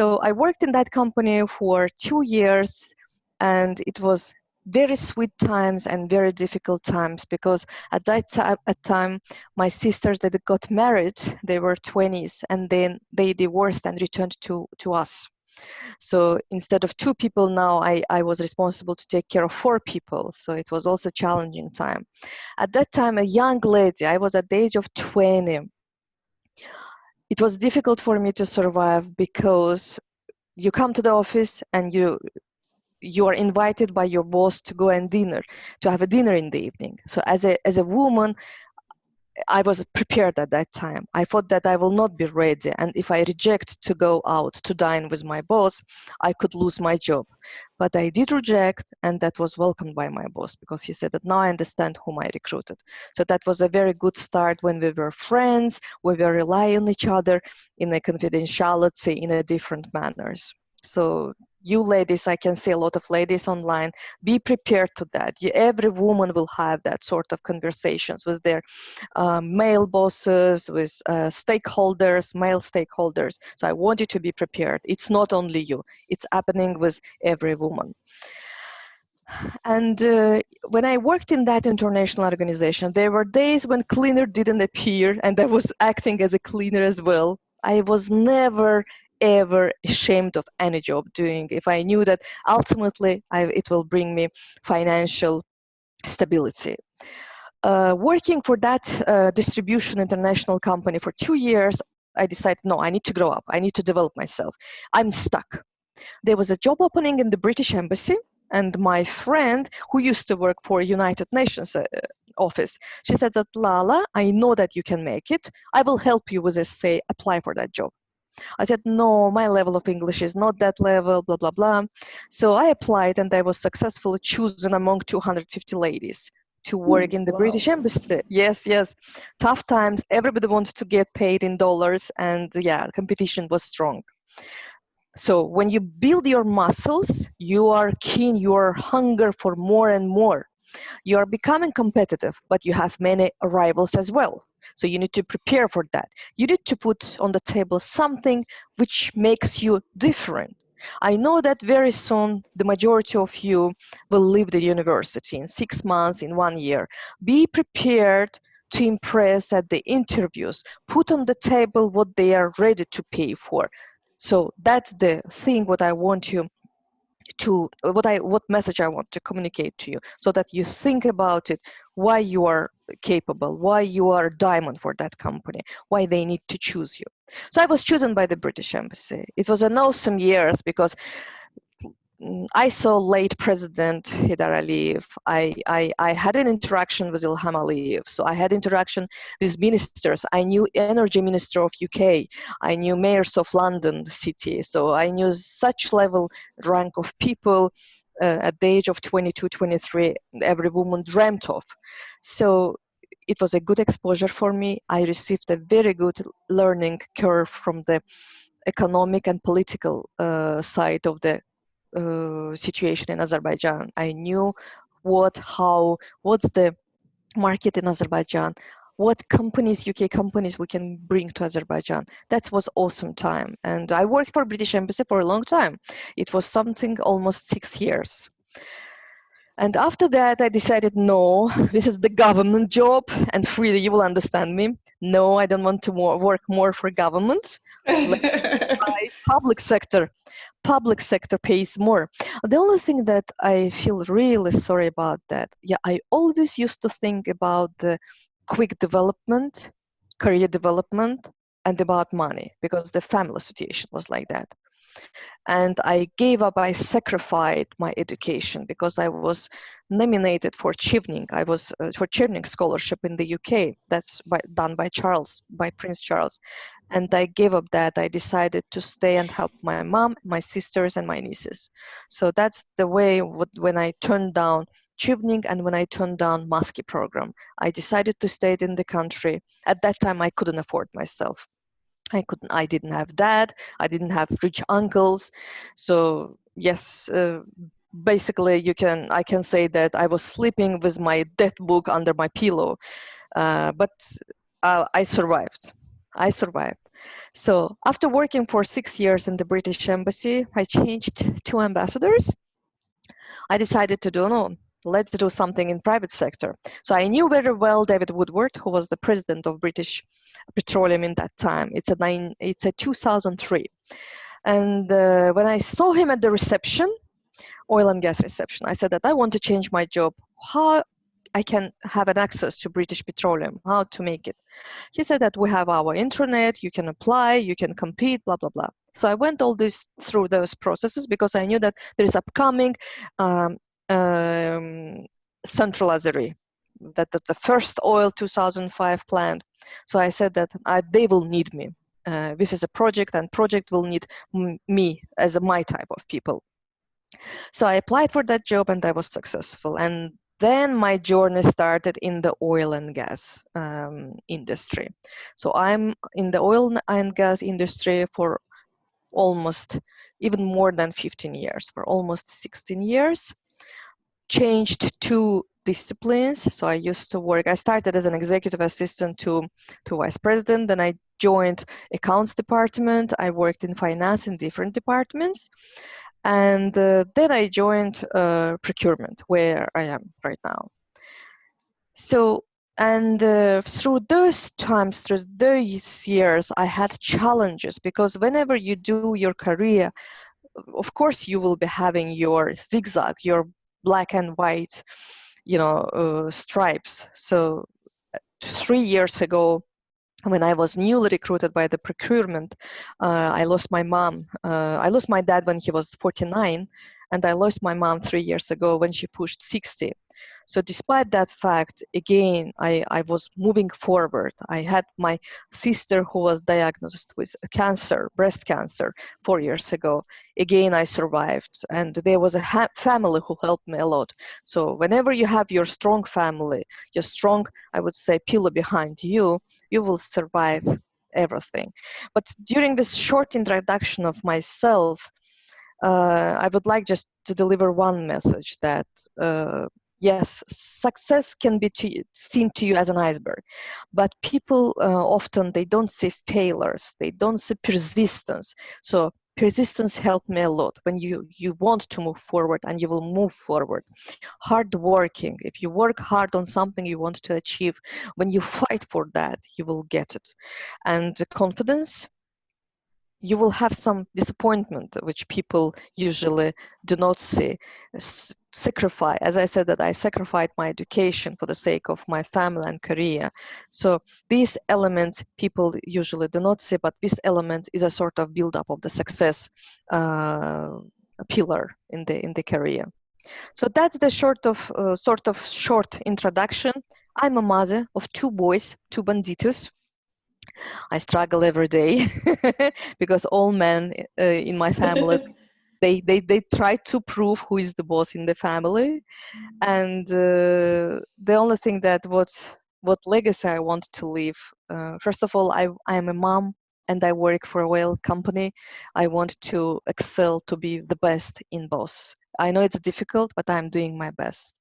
So I worked in that company for 2 years, and it was very sweet times and very difficult times, because at that time my sisters that got married, they were 20s, and then they divorced and returned to us. So instead of 2 people now, I was responsible to take care of 4 people. So it was also a challenging time. At that time, a young lady, I was at the age of 20. It was difficult for me to survive, because you come to the office and you are invited by your boss to go and to have a dinner in the evening. So as a woman, I was prepared at that time. I thought that I will not be ready, and if I reject to go out to dine with my boss, I could lose my job. But I did reject, and that was welcomed by my boss, because he said that now I understand whom I recruited. So that was a very good start. When we were friends, we were relying on each other in a confidentiality, in a different manners. So you ladies, I can see a lot of ladies online, be prepared to that. Every woman will have that sort of conversations with their male bosses, with stakeholders, male stakeholders. So I want you to be prepared. It's not only you, it's happening with every woman. And when I worked in that international organization, there were days when cleaner didn't appear, and I was acting as a cleaner as well. I was never ever ashamed of any job doing, if I knew that ultimately it will bring me financial stability. Working for that distribution international company for 2 years, I decided, no, I need to grow up. I need to develop myself. I'm stuck. There was a job opening in the British Embassy, and my friend who used to work for United Nations office, she said that, Lala, I know that you can make it. I will help you with this, say, apply for that job. I said, no, my level of English is not that level, blah, blah, blah. So I applied, and I was successfully chosen among 250 ladies to work in the British Embassy. Yes, yes. Tough times. Everybody wanted to get paid in dollars, and yeah, competition was strong. So when you build your muscles, you are keen, you are hunger for more and more. You are becoming competitive, but you have many rivals as well. So you need to prepare for that. You need to put on the table something which makes you different. I know that very soon the majority of you will leave the university in 6 months, in 1 year. Be prepared to impress at the interviews. Put on the table what they are ready to pay for. So that's the thing what I want you to, what message I want to communicate to you, so that you think about it, why you are capable, why you are a diamond for that company, why they need to choose you. So I was chosen by the British Embassy. It was an awesome years, because I saw late President Heydar Aliyev. I had an interaction with Ilham Aliyev. So I had interaction with ministers. I knew Energy Minister of UK. I knew mayors of London City. So I knew such level rank of people at the age of 22, 23, every woman dreamt of. So it was a good exposure for me. I received a very good learning curve from the economic and political side of the situation in Azerbaijan. I knew what's the market in Azerbaijan, what companies, UK companies we can bring to Azerbaijan. That was awesome time. And I worked for British Embassy for a long time. It was something almost 6 years. And after that, I decided, no, this is the government job, and freely, you will understand me. No, I don't want to work more for government. Public sector. Public sector pays more. The only thing that I feel really sorry about that, yeah, I always used to think about the quick development, career development, and about money, because the family situation was like that. And I gave up, I sacrificed my education, because I was nominated for Chevening. I was for Chevening scholarship in the UK. That's done by Prince Charles. And I gave up that. I decided to stay and help my mom, my sisters, and my nieces. So that's the way when I turned down Chevening and when I turned down Muskie program. I decided to stay in the country. At that time, I couldn't afford myself. I didn't have dad, I didn't have rich uncles. So yes, basically I can say that I was sleeping with my death book under my pillow. But I survived. So after working for 6 years in the British Embassy, I changed 2 ambassadors. I decided to do, no, let's do something in private sector. So I knew very well David Woodward, who was the president of British Petroleum in that time. It's a 2003. And when I saw him at the reception, oil and gas reception, I said that I want to change my job. How I can have an access to British Petroleum, how to make it. He said that we have our intranet, you can apply, you can compete, blah, blah, blah. So I went all this through those processes because I knew that there is upcoming um, Central Azeri, that the first oil 2005 plant. So I said that they will need me. This is a project, and project will need me as my type of people. So I applied for that job and I was successful. And then my journey started in the oil and gas industry. So I'm in the oil and gas industry for almost even more than 15 years, for almost 16 years. Changed 2 disciplines. So I started as an executive assistant to vice president. Then I joined accounts department. I worked in finance in different departments. And then I joined procurement, where I am right now. So, and through those times, through those years, I had challenges, because whenever you do your career, of course, you will be having your zigzag, your black and white, stripes. So 3 years ago, when I was newly recruited by the procurement, I lost my mom. I lost my dad when he was 49, and I lost my mom 3 years ago when she pushed 60. So despite that fact, again, I was moving forward. I had my sister who was diagnosed with cancer, breast cancer, 4 years ago. Again, I survived, and there was a family who helped me a lot. So whenever you have your strong family, your strong, I would say, pillar behind you, you will survive everything. But during this short introduction of myself, I would like just to deliver one message, that yes, success can be seen to you as an iceberg, but people often, they don't see failures, they don't see persistence. So persistence helped me a lot. When you want to move forward, and you will move forward. Hard working, if you work hard on something you want to achieve, when you fight for that, you will get it. And confidence, you will have some disappointment, which people usually do not see. Sacrifice, as I said, that I sacrificed my education for the sake of my family and career. So these elements people usually do not see, but this element is a sort of build-up of the success pillar in the career. So that's the sort of short introduction. I'm a mother of 2 boys, 2 banditos. I struggle every day because all men in my family, they try to prove who is the boss in the family. And the only thing that what legacy I want to leave, first of all, I'm a mom and I work for a oil company. I want to excel, to be the best in both. I know it's difficult, but I'm doing my best.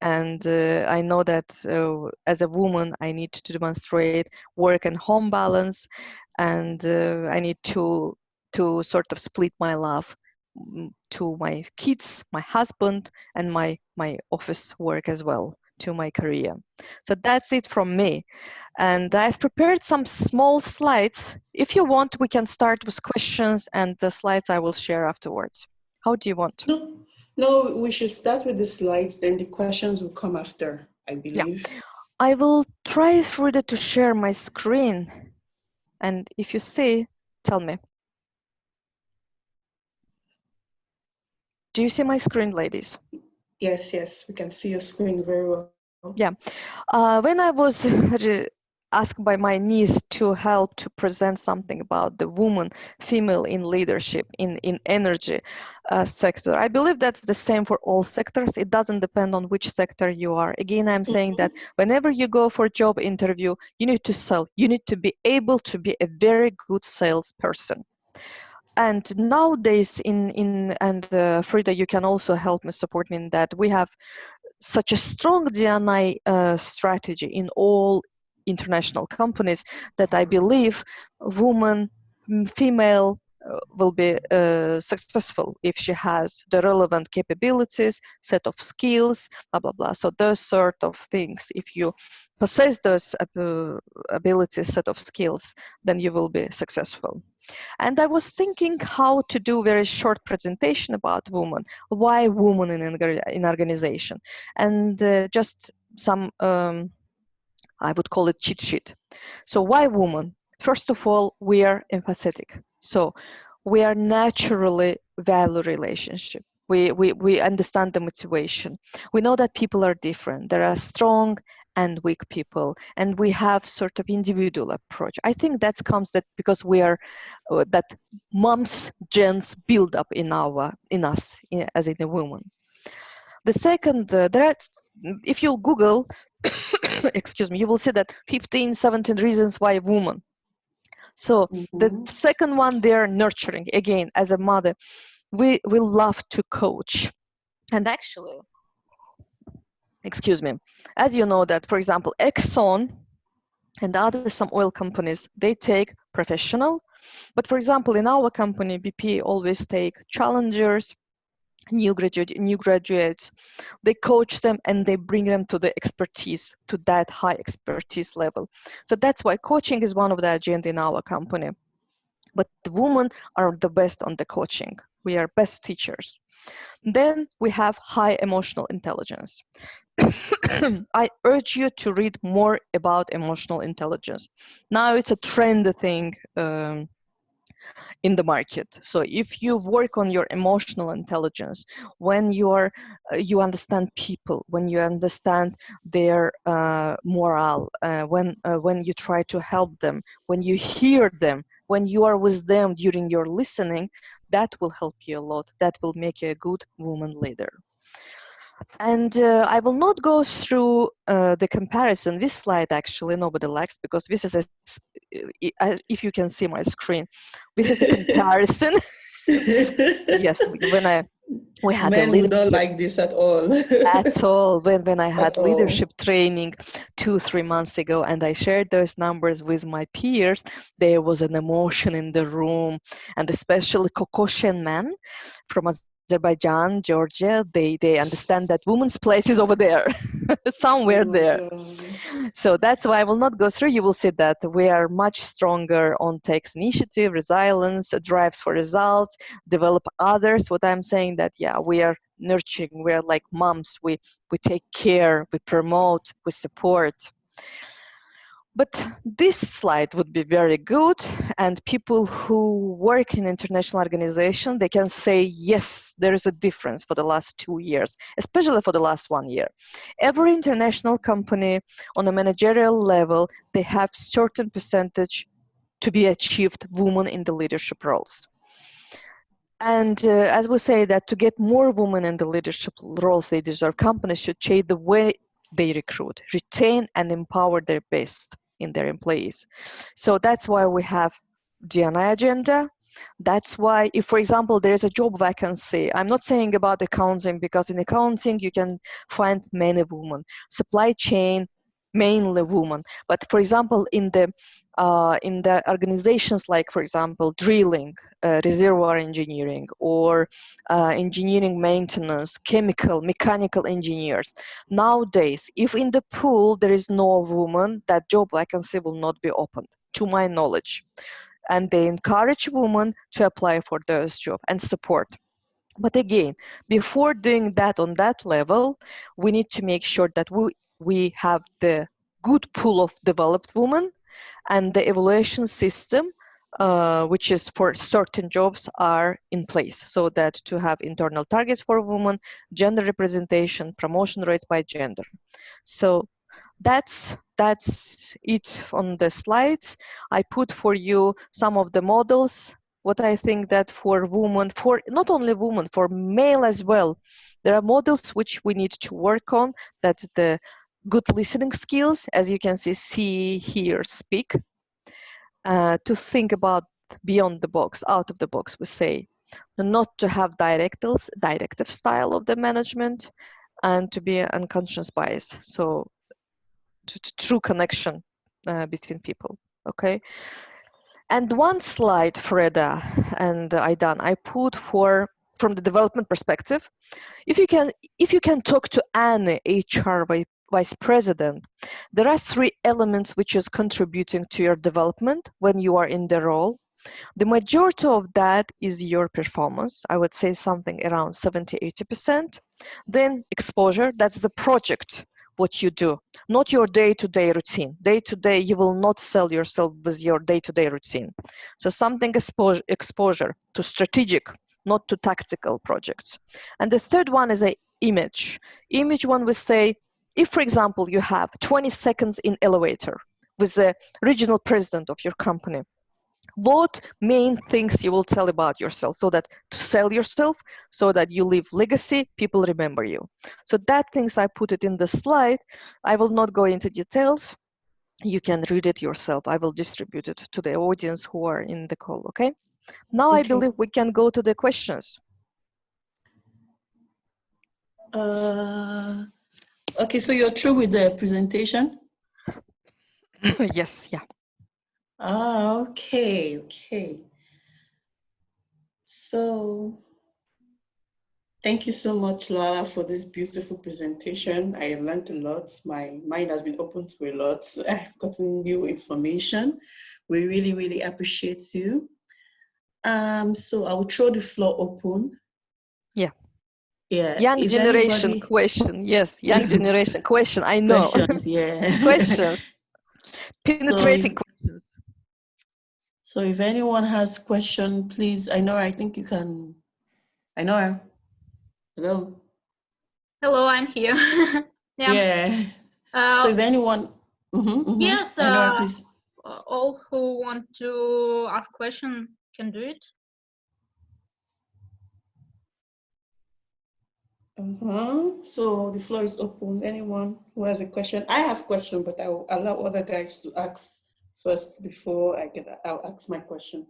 And I know that as a woman, I need to demonstrate work and home balance, and I need to sort of split my love to my kids, my husband, and my office work as well, to my career. So that's it from me. And I've prepared some small slides. If you want, we can start with questions, and the slides I will share afterwards. How do you want? No, we should start with the slides, then the questions will come after, I believe. Yeah. I will try further to share my screen. And if you see, tell me. Do you see my screen, ladies? Yes, we can see your screen very well. Yeah. When I was asked by my niece to help to present something about the woman, female in leadership, in energy sector, I believe that's the same for all sectors. It doesn't depend on which sector you are. Again, I'm saying that whenever you go for a job interview, you need to sell. You need to be able to be a very good salesperson. And nowadays, Frida, you can also help me support me in that. We have such a strong D&I strategy in all international companies, that I believe woman, female will be successful if she has the relevant capabilities, set of skills, blah, blah, blah. So those sort of things, if you possess those abilities, set of skills, then you will be successful. And I was thinking how to do very short presentation about women, why women in organization, and just some, I would call it cheat sheet. So why women? First of all, we are empathetic. So we are naturally value relationship. We understand the motivation. We know that people are different. There are strong and weak people, and we have sort of individual approach. I think that comes that because we are that mom's genes build up in us as in a woman. The second, if you Google, excuse me, you will see that 15, 17 reasons why woman. So the second one, they're nurturing. Again, as a mother, we love to coach. And actually, excuse me, as you know that, for example, Exxon and other some oil companies, they take professional. But for example, in our company, BP always take challengers, new graduates. They coach them and they bring them to the expertise, to that high expertise level. So that's why coaching is one of the agenda in our company. But the women are the best on the coaching. We are best teachers. Then we have high emotional intelligence. I urge you to read more about emotional intelligence. Now it's a trendy thing in the market. So if you work on your emotional intelligence, when you understand people, when you understand their morale, when you try to help them, when you hear them, when you are with them during your listening, that will help you a lot. That will make you a good woman leader. And I will not go through the comparison. This slide actually nobody likes because this is if you can see my screen, this is a comparison. Yes, we had Men a would not leadership like this at all. at all. When I had At all. leadership training 2-3 months ago, and I shared those numbers with my peers, there was an emotion in the room, and especially Caucasian men from Azerbaijan, Georgia, they understand that women's place is over there, somewhere Oh my there. God. So that's why I will not go through. You will see that we are much stronger on takes initiative, resilience, drives for results, develop others. What I'm saying that, yeah, we are nurturing, we are like moms, we take care, we promote, we support. But this slide would be very good, and people who work in international organization, they can say, yes, there is a difference for the last 2 years, especially for the last 1 year. Every international company on a managerial level, they have certain percentage to be achieved women in the leadership roles. And as we say that to get more women in the leadership roles they deserve, companies should change the way they recruit, retain, and empower their best in their employees. So that's why we have D&I agenda. That's why, if, for example, there is a job vacancy, I'm not saying about accounting, because in accounting you can find many women. Supply chain, mainly women. But for example, in the organizations like, for example, drilling, reservoir engineering, or engineering maintenance, chemical, mechanical engineers. Nowadays, if in the pool there is no woman, that job vacancy will not be opened, to my knowledge. And they encourage women to apply for those jobs and support. But again, before doing that on that level, we need to make sure that we have the good pool of developed women, and the evaluation system, which is for certain jobs, are in place, so that to have internal targets for women, gender representation, promotion rates by gender. So that's it on the slides. I put for you some of the models. What I think that for women, for not only women, for male as well, there are models which we need to work on. That's the good listening skills, as you can see, hear, speak. To think about beyond the box, out of the box, we say. Not to have directive style of the management, and to be unconscious bias. So true connection between people. Okay. And one slide, Freda and Aidan, I put from the development perspective. If you can talk to any HR vice president, there are three elements which is contributing to your development when you are in the role. The majority of that is your performance. I would say something around 70-80%. Then exposure, that's the project, what you do, not your day-to-day routine. Day-to-day, you will not sell yourself with your day-to-day routine. So something exposure to strategic, not to tactical projects. And the third one is a image. Image one we say, if for example, you have 20 seconds in elevator with the regional president of your company, what main things you will tell about yourself so that to sell yourself, so that you leave legacy, people remember you. So that things I put it in the slide. I will not go into details. You can read it yourself. I will distribute it to the audience who are in the call, okay? Now Okay. I believe we can go to the questions. Okay, so you're through with the presentation? Yes, yeah. Okay. So thank you so much, Lala, for this beautiful presentation. I learned a lot. My mind has been opened to a lot. I've gotten new information. We really, really appreciate you. So I will throw the floor open. Yeah. Yeah. Young generation question. Yes, young generation question. I know. Questions, yeah. Questions. Penetrating questions. So if anyone has question, please, I think you can, Hello? Hello, I'm here. Yeah. So if anyone, yes, please. all who want to ask question can do it. So the floor is open. Anyone who has a question? I have question, but I will allow other guys to ask first before I'll ask my question.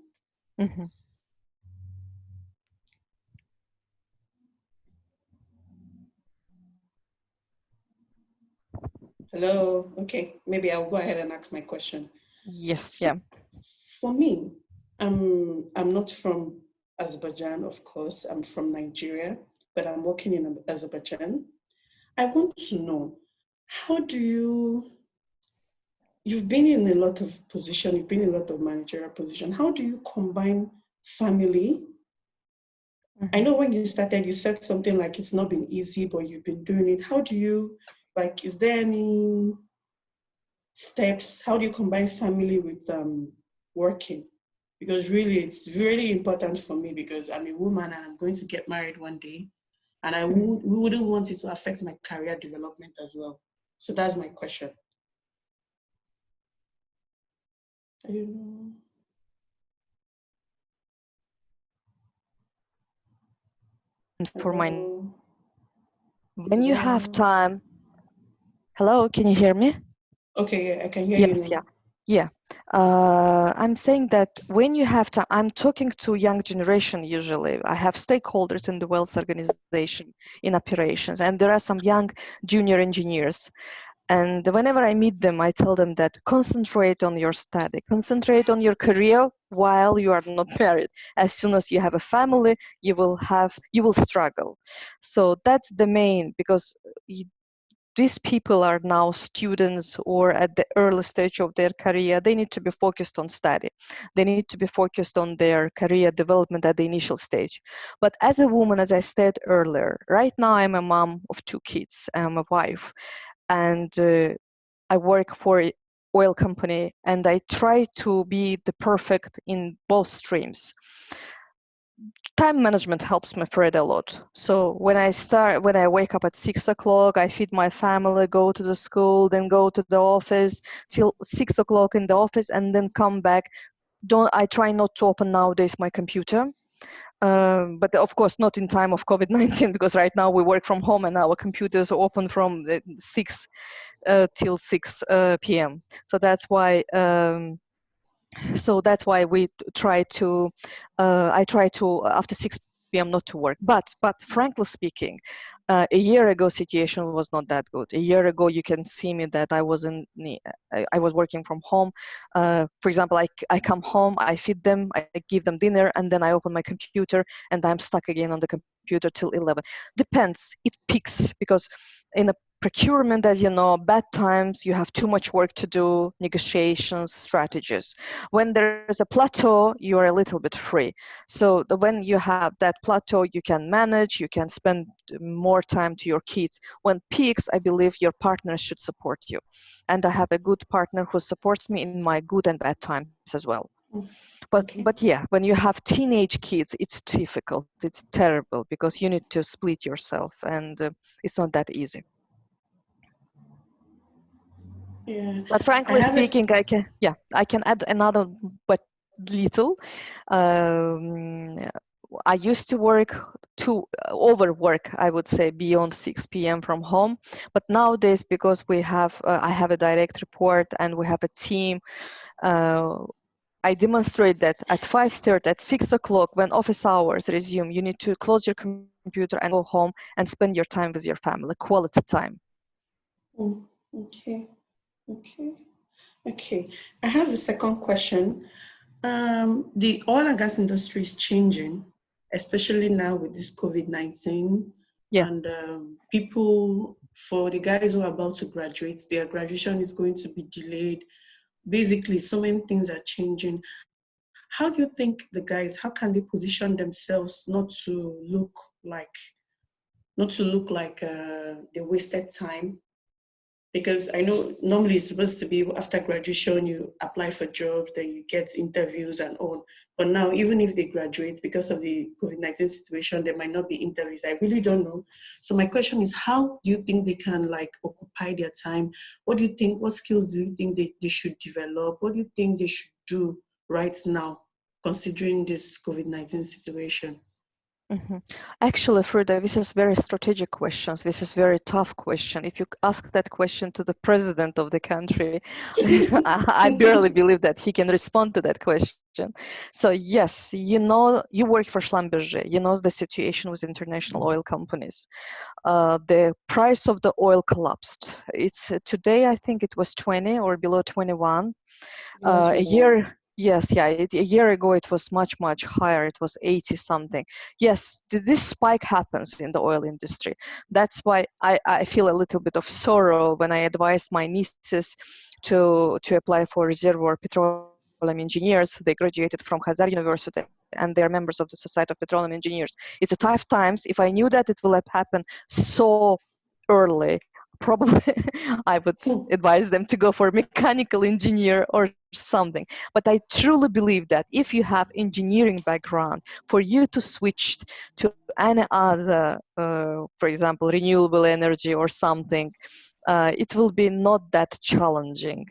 Hello. Okay, maybe I'll go ahead and ask my question. Yes, yeah. For me, I'm not from Azerbaijan, of course. I'm from Nigeria, but I'm working in Azerbaijan. I want to know, how do you've been in a lot of position, you've been in a lot of managerial position. How do you combine family? I know when you started, you said something like it's not been easy, but you've been doing it. How do you, is there any steps? How do you combine family with working? Because really, it's really important for me because I'm a woman and I'm going to get married one day. And we wouldn't want it to affect my career development as well. So that's my question. I don't know. For when you have time. Hello, can you hear me? Okay, yeah, I can hear you now. Yeah. I'm saying that when you have time, I'm talking to young generation usually. I have stakeholders in the wealth organization in operations, and there are some young junior engineers. And whenever I meet them, I tell them that concentrate on your study, concentrate on your career while you are not married. As soon as you have a family, you will struggle. So that's the main, because these people are now students or at the early stage of their career. They need to be focused on study. They need to be focused on their career development at the initial stage. But as a woman, as I said earlier, right now I'm a mom of 2 kids. I'm a wife, and I work for an oil company, and I try to be the perfect in both streams. Time management helps me, Fred, a lot. So when I wake up at 6 o'clock, I feed my family, go to the school, then go to the office till 6 o'clock in the office, and then come back. I try not to open nowadays my computer. But of course not in time of COVID-19, because right now we work from home and our computers are open from 6 till 6 p.m. So that's why we try to I try to after 6 p.m. not to work. But frankly speaking, a year ago situation was not that good. A year ago, you can see me that I was I was working from home. For example, I come home, I feed them, I give them dinner, and then I open my computer, and I'm stuck again on the computer till 11. Depends. It peaks because in a procurement, as you know, bad times, you have too much work to do, negotiations, strategies. When there's a plateau, you are a little bit free. So when you have that plateau, you can manage, you can spend more time to your kids. When peaks, I believe your partner should support you. And I have a good partner who supports me in my good and bad times as well. Okay. But yeah, when you have teenage kids, it's difficult, it's terrible because you need to split yourself, and it's not that easy. Yeah. But I frankly have a speaking, I can add another, but little. Um, I used to work overwork, I would say, beyond 6 p.m. from home. But nowadays, because I have a direct report and we have a team, I demonstrate that at 5:30, at 6 o'clock, when office hours resume, you need to close your computer and go home and spend your time with your family, quality time. Okay. Okay. Okay. I have a second question. The oil and gas industry is changing, especially now with this COVID-19. Yeah. And people, for the guys who are about to graduate, their graduation is going to be delayed. Basically, so many things are changing. How do you think the guys, how can they position themselves like, not to look like they wasted time? Because I know normally it's supposed to be after graduation, you apply for jobs, then you get interviews and all. But now, even if they graduate, because of the COVID-19 situation, there might not be interviews. I really don't know. So my question is, how do you think they can like occupy their time? What do you think, what skills do you think they should develop? What do you think they should do right now, considering this COVID-19 situation? Mhm. Actually, Frida, this is very strategic questions. This is very tough question. If you ask that question to the president of the country, I barely believe that he can respond to that question. So yes, you know, you work for Schlumberger. You know the situation with international oil companies. The price of the oil collapsed. It's today, I think it was 20 or below 21. Below A 21. year, yes, yeah, a year ago it was much higher. It was 80 something. Yes, this spike happens in the oil industry. That's why I feel a little bit of sorrow when I advised my nieces to apply for reservoir petroleum engineers. They graduated from Hazar University and they are members of the Society of Petroleum Engineers. It's a tough times. If I knew that it will have happened so early, probably I would advise them to go for mechanical engineer or something. But I truly believe that if you have engineering background, for you to switch to any other, for example, renewable energy or something, it will be not that challenging.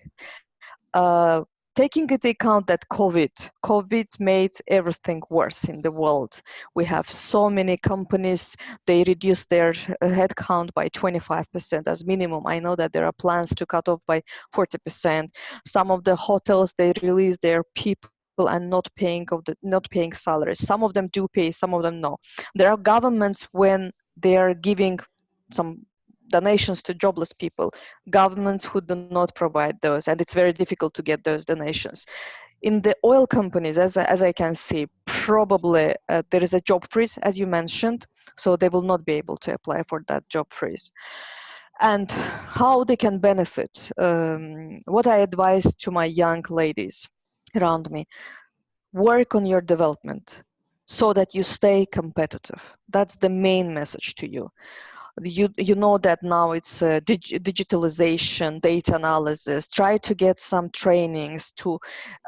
Taking into account that COVID made everything worse in the world. We have so many companies, they reduced their headcount by 25% as minimum. I know that there are plans to cut off by 40%. Some of the hotels, they release their people and not paying salaries. Some of them do pay, some of them no. There are governments when they are giving some donations to jobless people, governments who do not provide those, and it's very difficult to get those donations. In the oil companies, as I can see, probably there is a job freeze, as you mentioned, so they will not be able to apply for that job freeze. And how they can benefit, what I advise to my young ladies around me, work on your development so that you stay competitive. That's the main message to you. You know that now it's digitalization, data analysis. Try to get some trainings to,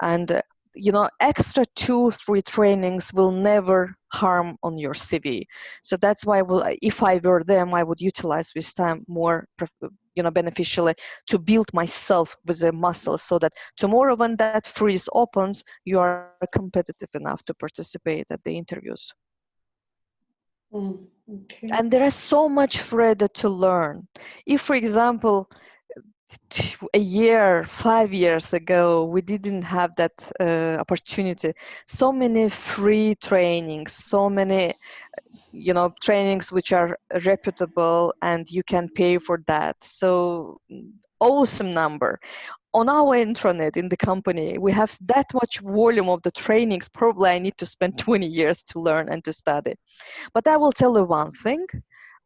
and you know, extra 2-3 trainings will never harm on your CV. So that's why, if I were them, I would utilize this time more, beneficially to build myself with a muscle, so that tomorrow when that freeze opens, you are competitive enough to participate at the interviews. Okay. And there is so much further to learn. If, for example, a year, 5 years ago, we didn't have that opportunity. So many free trainings, so many, trainings which are reputable and you can pay for that. So awesome number. On our intranet in the company, we have that much volume of the trainings. Probably I need to spend 20 years to learn and to study. But I will tell you one thing.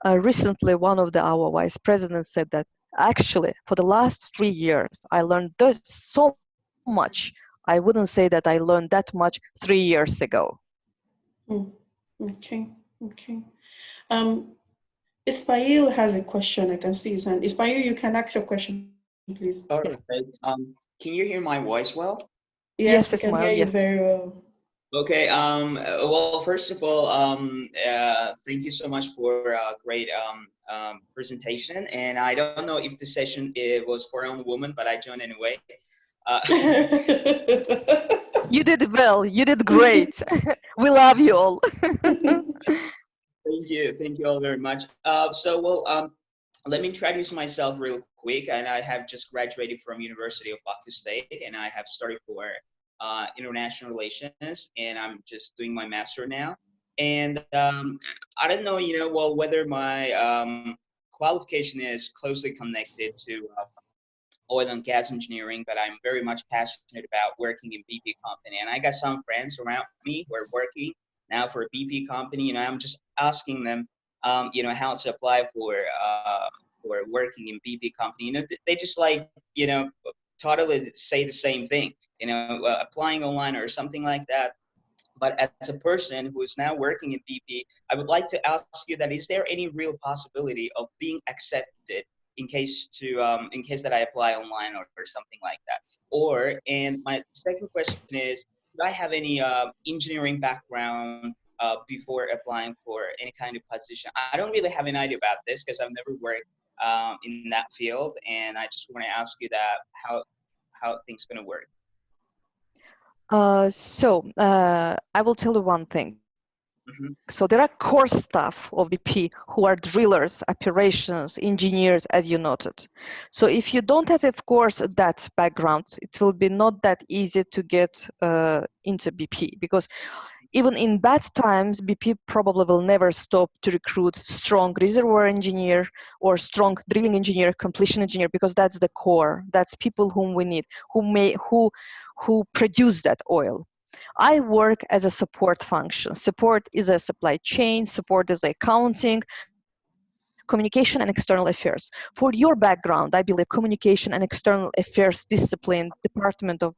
Recently, one of our vice presidents said that actually, for the last 3 years, I learned so much. I wouldn't say that I learned that much 3 years ago. Okay, okay. Ismail has a question. I can see his hand. Ismail, you can ask your question, please. All right. Can you hear my voice well? Yes, we can hear you very well. Okay. Well, first of all, thank you so much for a great presentation. And I don't know if the session was for only women, but I joined anyway. You did well. You did great. We love you all. Thank you all very much. Let me introduce myself real quick. And I have just graduated from University of Baku State, and I have started for international relations, and I'm just doing my master now. And I don't know, well, whether my qualification is closely connected to oil and gas engineering, but I'm very much passionate about working in BP company. And I got some friends around me who are working now for a BP company. I'm just asking them, how to apply for working in BP company. They just totally say the same thing, applying online or something like that. But as a person who is now working in BP, I would like to ask you that, is there any real possibility of being accepted in case that I apply online or something like that? And my second question is, should I have any engineering background before applying for any kind of position? I don't really have an idea about this because I've never worked in that field, and I just want to ask you that how things gonna work. I will tell you one thing. Mm-hmm. So there are core staff of BP who are drillers, operations, engineers, as you noted. So if you don't have, of course, that background, it will be not that easy to get into BP, because even in bad times, BP probably will never stop to recruit strong reservoir engineer or strong drilling engineer, completion engineer, because that's the core. That's people whom we need, who produce that oil. I work as a support function. Support is a supply chain, support is accounting, communication and external affairs. For your background, I believe communication and external affairs discipline, department of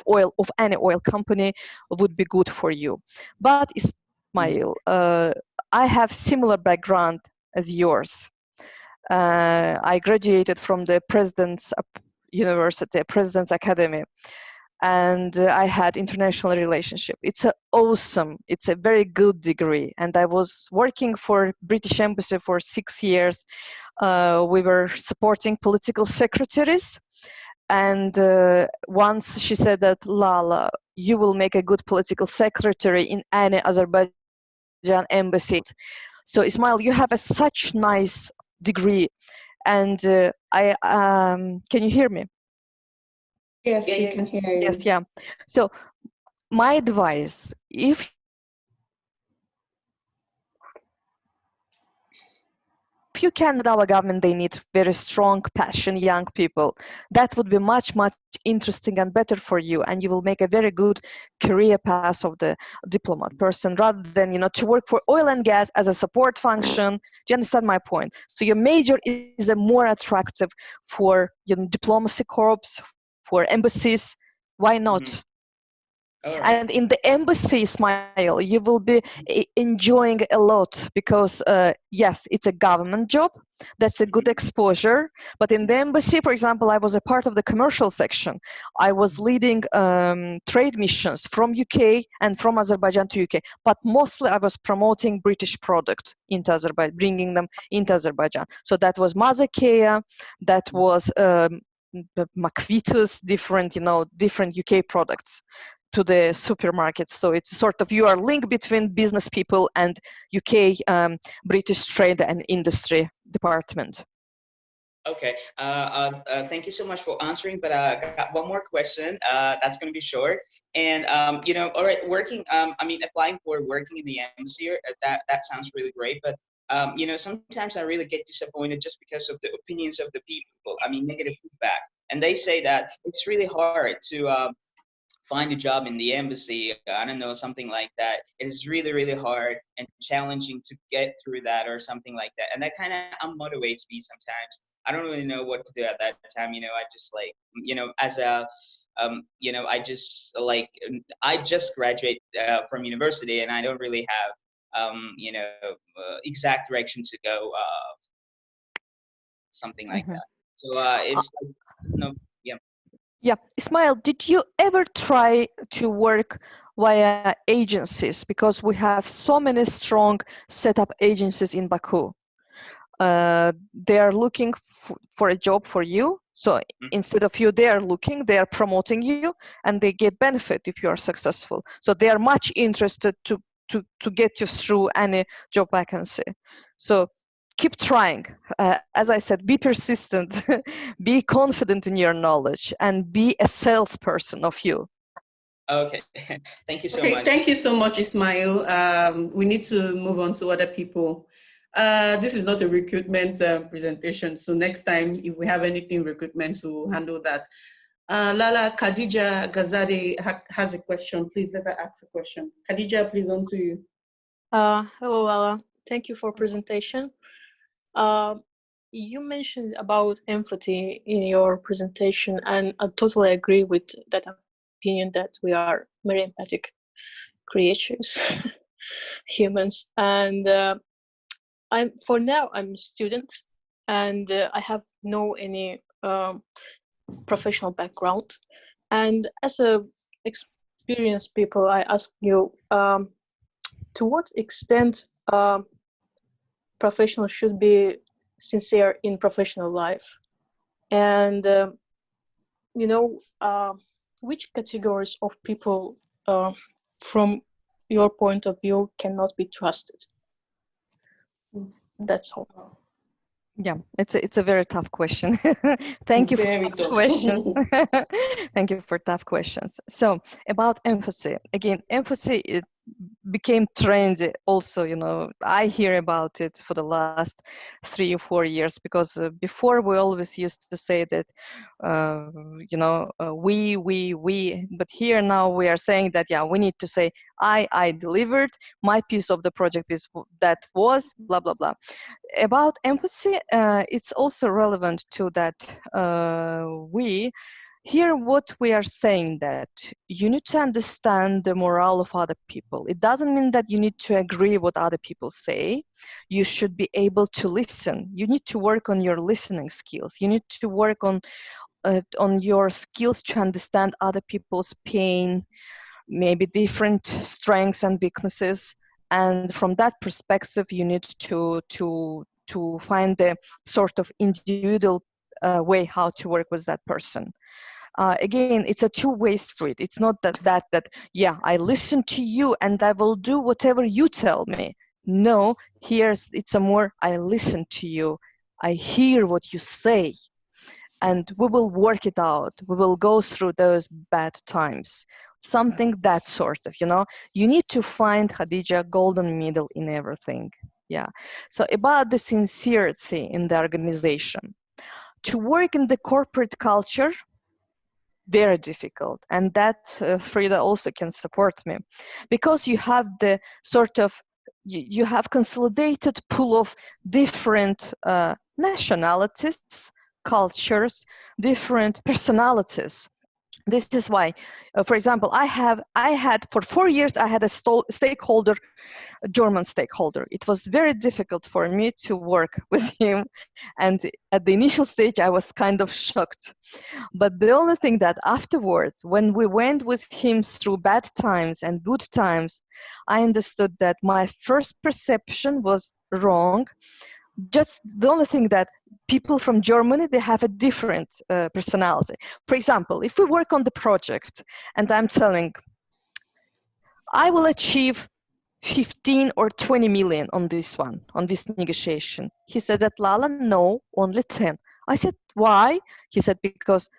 oil, of any oil company would be good for you. But Ismail, I have similar background as yours. I graduated from the President's University, President's Academy, and I had international relationship. It's a very good degree. And I was working for British Embassy for 6 years. We were supporting political secretaries. And once she said that, Lala, you will make a good political secretary in any Azerbaijan embassy. So Ismail, you have such nice degree. And can you hear me? Yes, we can hear you. Yes, yeah. So my advice, if you can, our government, they need very strong, passionate young people. That would be much, much interesting and better for you, and you will make a very good career path of the diplomat person, rather than to work for oil and gas as a support function. Do you understand my point? So your major is a more attractive for diplomacy corps, for embassies. Why not? Mm-hmm. Right. And in the embassy, Ismail, you will be enjoying a lot, because yes, it's a government job. That's a good exposure. But in the embassy, for example, I was a part of the commercial section. I was leading trade missions from UK and from Azerbaijan to UK. But mostly I was promoting British products into Azerbaijan, bringing them into Azerbaijan. So that was Mazakea, that was Macvitus, different UK products to the supermarkets. So it's sort of, you are linked between business people and UK British Trade and Industry Department. Okay. Thank you so much for answering. But I got one more question. That's going to be short. And all right, working. I mean, applying for working in the embassy. That sounds really great. But sometimes I really get disappointed just because of the opinions of the people. I mean, negative feedback, and they say that it's really hard to find a job in the embassy. I don't know, something like that. It is really, really hard and challenging to get through that or something like that. And that kind of unmotivates me sometimes. I don't really know what to do at that time. I just like, as a, I just graduate from university and I don't really have, exact direction to go, something like Mhm. that. So it's like, yeah. Yeah, Ismail, did you ever try to work via agencies? Because we have so many strong setup agencies in Baku. They are looking for a job for you. So instead of you, they are looking, they are promoting you, and they get benefit if you are successful. So they are much interested to get you through any job vacancy. So keep trying. As I said, be persistent, be confident in your knowledge, and be a salesperson of you. Okay. Thank you so Okay, much. thank you so much, Ismail. We need to move on to other people. This is not a recruitment presentation, so next time, if we have anything recruitment, we'll handle that. Lala, Khadija Gazade has a question. Please let her ask a question. Khadija, please, on to you. Hello, Lala. Thank you for presentation. You mentioned about empathy in your presentation, and I totally agree with that opinion that we are very empathic creatures, humans. And I'm a student, and I have no any professional background. And as a experienced people, I ask you, to what extent professionals should be sincere in professional life, and which categories of people, from your point of view, cannot be trusted? That's all. Yeah, it's a very tough question. Thank you Very for tough. questions. Thank you for tough questions. So about empathy, again, empathy, it became trendy also. I hear about it for the last 3 or 4 years, because before we always used to say that we, but here now we are saying that, yeah, we need to say I delivered my piece of the project, is that was blah blah blah. About empathy, it's also relevant to that. Here what we are saying, that you need to understand the morale of other people. It doesn't mean that you need to agree what other people say. You should be able to listen. You need to work on your listening skills. You need to work on your skills to understand other people's pain, maybe different strengths and weaknesses. And from that perspective, you need to find the sort of individual way how to work with that person. Again, it's a two-way street. It's not that yeah, I listen to you and I will do whatever you tell me. No, it's a more, I listen to you, I hear what you say, and we will work it out. We will go through those bad times. Something that sort of, you need to find, Khadija, golden middle in everything. Yeah. So about the sincerity in the organization. To work in the corporate culture, very difficult, and that Frida also can support me, because you have the sort of you have consolidated pool of different nationalities, cultures, different personalities. This is why, for example, I had for 4 years I had a stakeholder, a German stakeholder. It was very difficult for me to work with him, and at the initial stage I was kind of shocked. But the only thing that afterwards, when we went with him through bad times and good times, I understood that my first perception was wrong. Just the only thing that people from Germany, they have a different personality. For example, if we work on the project and I'm telling, I will achieve 15 or 20 million on this one, on this negotiation. He said that, Lala, no, only 10. I said, why? He said, because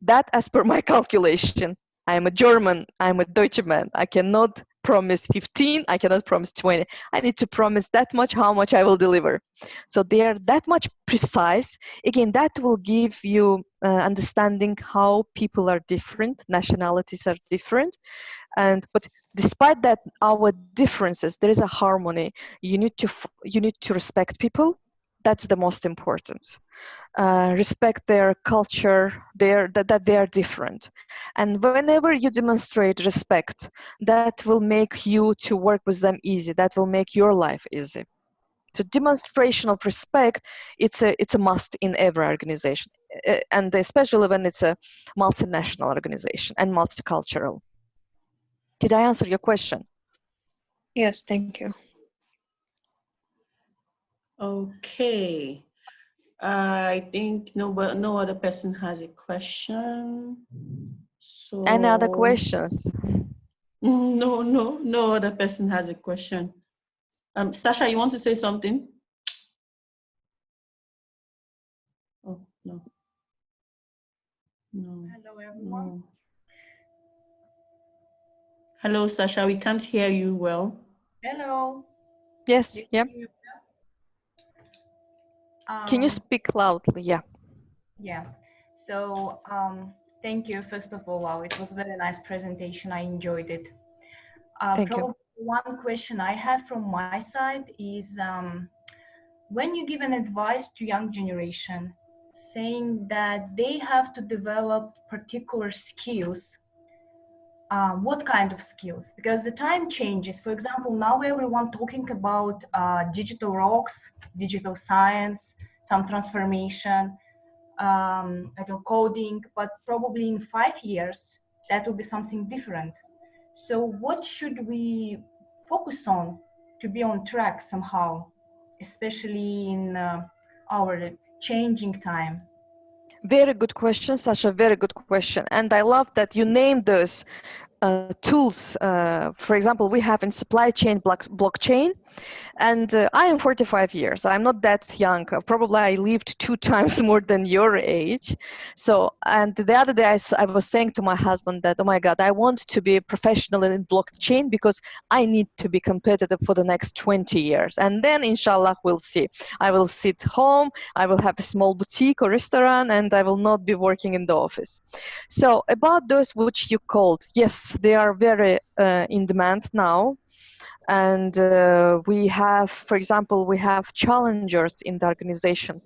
that as per my calculation, I'm a German, I'm a Deutsche man. I cannot promise 15, I cannot promise 20. I need to promise that much, how much I will deliver. So they are that much precise. Again, that will give you understanding how people are different, nationalities are different. But despite that, our differences, there is a harmony. You need to respect people. That's the most important. Respect their culture, that they are different. And whenever you demonstrate respect, that will make you to work with them easy. That will make your life easy. So demonstration of respect, it's a must in every organization, and especially when it's a multinational organization and multicultural. Did I answer your question? Yes, thank you. Okay. I think no other person has a question. So Any other questions? no other person has a question. Sasha, you want to say something? Oh, no. Hello, everyone. No. Hello, Sasha, we can't hear you well. Hello. Yes, yeah. Can you Um, speak loudly? Yeah. yeah. So thank you, first of all. Wow, it was a very nice presentation. I enjoyed it. Thank you. Probably one question I have from my side is when you give an advice to young generation, saying that they have to develop particular skills, what kind of skills? Because the time changes. For example, now everyone talking about digital rocks, digital science, some transformation, I don't coding, but probably in 5 years, that will be something different. So what should we focus on to be on track somehow, especially in our changing time? Very good question, Sasha. Very good question. And I love that you named those tools. For example, we have in supply chain blockchain. And I am 45 years. I'm not that young. Probably I lived 2 times more than your age. So, and the other day I was saying to my husband that, oh my God, I want to be a professional in blockchain because I need to be competitive for the next 20 years. And then inshallah, we'll see. I will sit home, I will have a small boutique or restaurant, and I will not be working in the office. So about those which you called, yes, they are very in demand now. And we have, for example, we have challengers in the organization.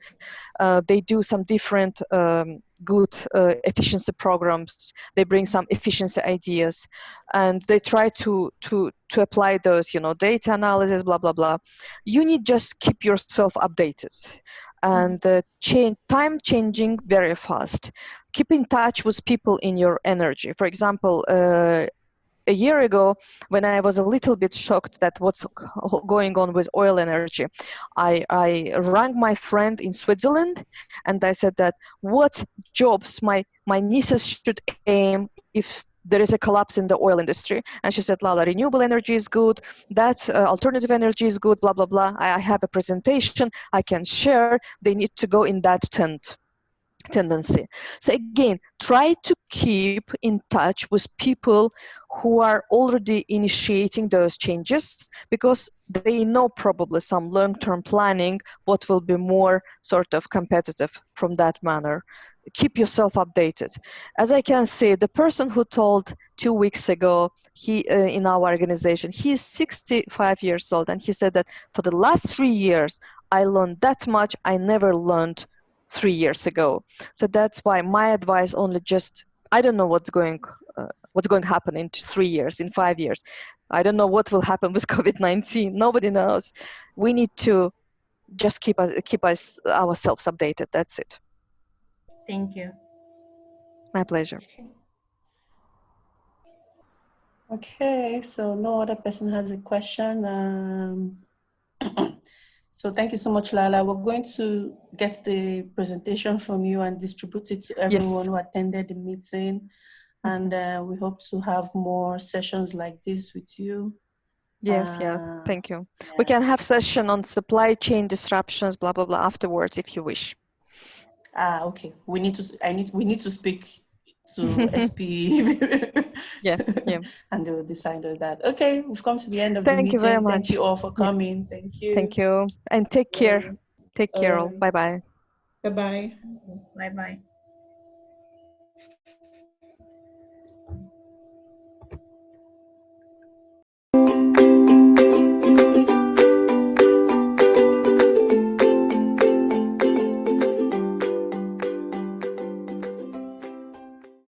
They do some different good efficiency programs. They bring some efficiency ideas, and they try to apply those, data analysis, blah blah blah. You need just keep yourself updated, and time changing very fast. Keep in touch with people in your energy. For example, a year ago, when I was a little bit shocked that what's going on with oil energy, I rang my friend in Switzerland and I said that what jobs my nieces should aim if there is a collapse in the oil industry. And she said, Lala, renewable energy is good, that alternative energy is good, blah, blah, blah. I have a presentation I can share. They need to go in that tendency. So again, try to keep in touch with people who are already initiating those changes, because they know probably some long-term planning, what will be more sort of competitive from that manner. Keep yourself updated. As I can see, the person who told 2 weeks ago, he in our organization, he's 65 years old, and he said that for the last 3 years, I learned that much I never learned 3 years ago. So that's why my advice only just, I don't know what's going to happen in 3 years, in 5 years. I don't know what will happen with COVID-19. Nobody knows. We need to just keep ourselves updated. That's it. Thank you. My pleasure. Okay, so no other person has a question. So thank you so much, Lala. We're going to get the presentation from you and distribute it to everyone who attended the meeting. And we hope to have more sessions like this with you. Yes, yeah, thank you. Yeah. We can have session on supply chain disruptions, blah, blah, blah, afterwards if you wish. Okay. We need to speak to SPE. Yeah, yeah. And they will decide on that. Okay, we've come to the end of the Thank you very meeting. Thank much. you all for Yeah, coming. Thank you. thank you. And take care. Take All care all. right. Bye bye. Bye-bye. Bye bye.